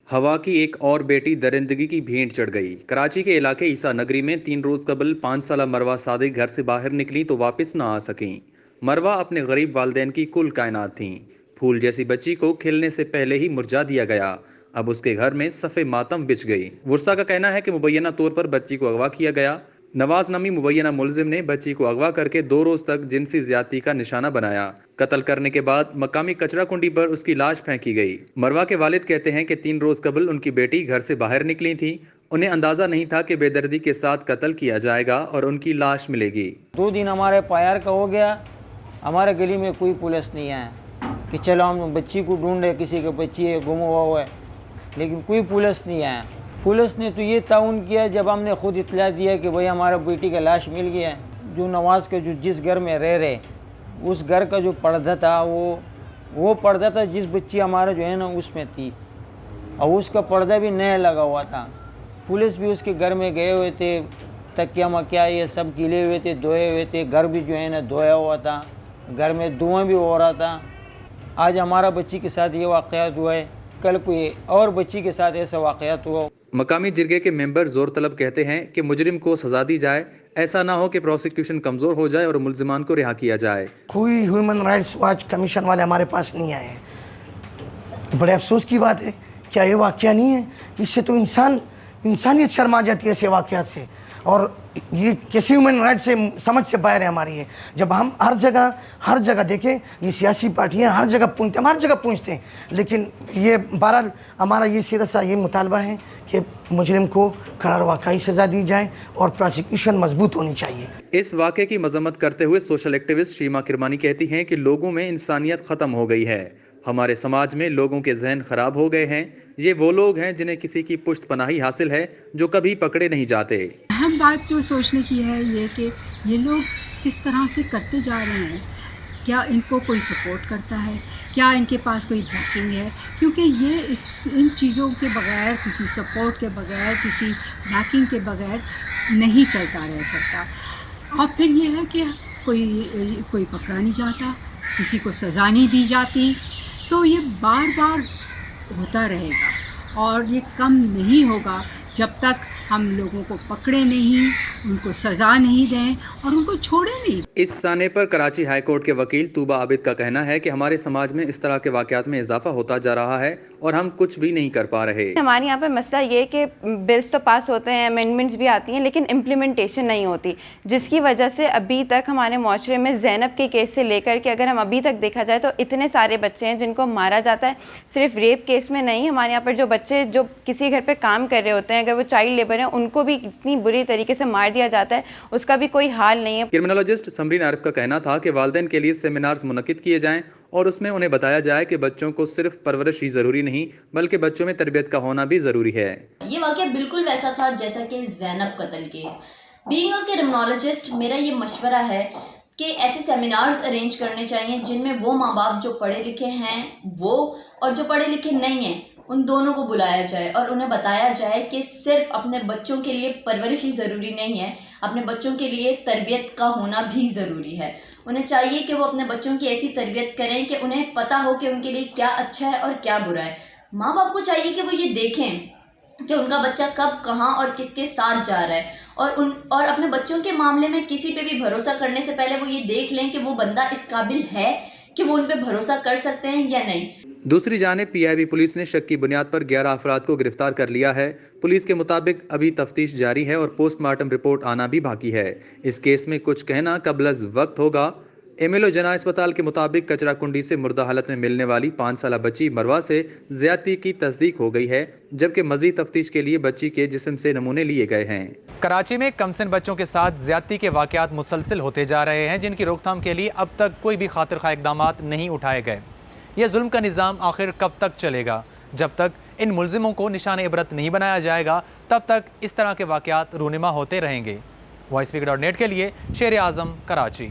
हवा की एक और बेटी दरिंदगी की भेंट चढ़ गई। कराची के इलाके ईसा नगरी में 3 रोज कबल 5 साला मरवा सादिक घर से बाहर निकली तो वापस ना आ सकीं। मरवा अपने गरीब वालदेन की कुल कायनात थीं। फूल जैसी बच्ची को खिलने से पहले ही मुरझा दिया गया। अब उसके घर में सफ़े मातम बिछ गई। वर्सा का कहना है कि मुबैना तौर पर बच्ची को अगवा किया गया। नवाज नामी मुबैना मुलजिम ने बच्ची को अगवा करके 2 रोज तक जिनसी ज्यादती का निशाना बनाया। कत्ल करने के बाद मकामी कचरा कुंडी पर उसकी लाश फेंकी गई। मरवा के वालिद कहते हैं कि 3 रोज कबल उनकी बेटी घर से बाहर निकली थी। उन्हें अंदाजा नहीं था कि बेदर्दी के साथ कत्ल किया जाएगा और उनकी लाश मिलेगी। 2 दिन हमारे पायर का हो गया, हमारे गली में कोई पुलिस नहीं आया कि चलो हम बच्ची को ढूंढे, किसी के बच्ची है गुम हुआ है, लेकिन कोई पुलिस नहीं आया। पुलिस ने तो ये ताउन किया जब हमने खुद इत्तला दिया कि भाई हमारा बेटी का लाश मिल गया है। जो नवाज के जो जिस घर में रह रहे उस घर का जो पर्दा था वो पर्दा था जिस बच्ची हमारा जो है ना उसमें थी, और उसका पर्दा भी नया लगा हुआ था। पुलिस भी उसके घर में गए हुए थे, तकिया मकिया ये सब गिले हुए थे, धोए हुए थे। घर भी जो है ना धोया हुआ था, घर में धुआं भी हो रहा था। आज हमारा बच्ची के साथ ये वाक़यात हुआ है, कल कोई और बच्ची के साथ ऐसा वाक़यात हुआ। मकामी जिरगे के मेंबर जोर तलब कहते हैं कि मुजरिम को सजा दी जाए, ऐसा ना हो कि प्रोसिक्यूशन कमज़ोर हो जाए और मुलजिमान को रिहा किया जाए। कोई ह्यूमन राइट्स वॉच कमीशन वाले हमारे पास नहीं आए हैं। बड़े अफसोस की बात है। क्या ये वाक़या नहीं है कि इससे तो इंसानियत शर्मा जाती है ऐसे वाक़यात से, और ये किसी ह्यूमन राइट से समझ से बाहर है हमारी है। जब हम हर जगह देखें, ये सियासी पार्टियां हर जगह पूछते, हम हर जगह पूछते हैं, लेकिन ये बहरहाल हमारा ये सीधा सा ये मुतालबा है कि मुजरिम को करार वाकई सज़ा दी जाए और प्रोसिक्यूशन मजबूत होनी चाहिए। इस वाक़े की मजम्मत करते हुए सोशल एक्टिविस्ट शीमा किरमानी कहती हैं कि लोगों में इंसानियत ख़त्म हो गई है। हमारे समाज में लोगों के जहन खराब हो गए हैं। ये वो लोग हैं जिन्हें किसी की पुश्त पनाही हासिल है, जो कभी पकड़े नहीं जाते। अहम बात जो सोचने की है ये कि ये लोग किस तरह से करते जा रहे हैं। क्या इनको कोई सपोर्ट करता है, क्या इनके पास कोई बैकिंग है? क्योंकि ये इन चीज़ों के बगैर, किसी सपोर्ट के बगैर, किसी बैकिंग के बगैर नहीं चलता रह सकता। और फिर ये है कि कोई पकड़ा नहीं जाता, किसी को सज़ा नहीं दी जाती, तो ये बार बार होता रहेगा और ये कम नहीं होगा जब तक हम लोगों को पकड़े नहीं, उनको सज़ा नहीं दें और उनको छोड़े नहीं। इस साने पर कराची हाई कोर्ट के वकील तूबा आबिद का कहना है कि हमारे समाज में इस तरह के वाक़यात में इजाफा होता जा रहा है और हम कुछ भी नहीं कर पा रहे। हमारे यहाँ पे मसला ये कि बिल्स तो पास होते हैं, अमेंडमेंट्स भी आती हैं, लेकिन इम्प्लीमेंटेशन नहीं होती, जिसकी वजह से अभी तक हमारे माशरे में ज़ैनब के केस से लेकर के अगर हम अभी तक देखा जाए तो इतने सारे बच्चे हैं जिनको मारा जाता है। सिर्फ रेप केस में नहीं, हमारे यहाँ पर जो बच्चे जो किसी घर पर काम कर रहे होते हैं, अगर वो चाइल्ड लेबर हैं, उनको भी इतनी बुरी तरीके से मार दिया जाता है, उसका भी कोई हाल नहीं है। क्रिमिनोलॉजिस्ट समरीन आरिफ का कहना था कि वालिदैन के लिए सेमिनार्स मुनक्किद किए जाएं और उसमें उन्हें बताया जाए कि बच्चों को सिर्फ परवरिश ही जरूरी नहीं बल्कि बच्चों में तरबियत का होना भी जरूरी है। ये वाकया बिल्कुल वैसा था जैसा कि ज़ैनब कत्ल केस। बीइंग अ क्रिमिनोलॉजिस्ट मेरा ये मशवरा है कि ऐसे सेमिनार्स अरेंज करने चाहिए जिनमें वो माँ बाप जो पढ़े लिखे हैं वो और जो पढ़े लिखे नहीं हैं उन दोनों को बुलाया जाए और उन्हें बताया जाए कि सिर्फ अपने बच्चों के लिए परवरिश ही ज़रूरी नहीं है, अपने बच्चों के लिए तरबियत का होना भी ज़रूरी है। उन्हें चाहिए कि वो अपने बच्चों की ऐसी तरबियत करें कि उन्हें पता हो कि उनके लिए क्या अच्छा है और क्या बुरा है। माँ बाप को चाहिए कि वो ये देखें कि उनका बच्चा कब, कहाँ और किसके साथ जा रहा है, और अपने बच्चों के मामले में किसी पे भी भरोसा करने से पहले वो ये देख लें कि वो बंदा इस काबिल है कि वो उन पे भरोसा कर सकते हैं या नहीं। दूसरी जानिब पीआईबी पुलिस ने शक की बुनियाद पर 11 अफराद को गिरफ्तार कर लिया है। पुलिस के मुताबिक अभी तफ्तीश जारी है और पोस्टमार्टम रिपोर्ट आना भी बाकी है। इस केस में कुछ कहना कबल वक्त होगा। एमएलओ जना अस्पताल के मुताबिक कचरा कुंडी से मुर्दा हालत में मिलने वाली 5 साला बच्ची मरवा से ज्यादती की तस्दीक हो गई है, जबकि मजीद तफ्तीश के लिए बच्ची के जिस्म से नमूने लिए गए हैं। कराची में कमसिन बच्चों के साथ ज्यादती के वाकयात मुसलसिल होते जा रहे हैं, जिनकी रोकथाम के लिए अब तक कोई भी खातिर खा इकदाम नहीं उठाए गए। यह जुल्म का निज़ाम आखिर कब तक चलेगा? जब तक इन मुल्जिमों को निशान इबरत नहीं बनाया जाएगा तब तक इस तरह के वाकयात रूनुमा होते रहेंगे। वॉइसपीक.net के लिए शेर आज़म, कराची।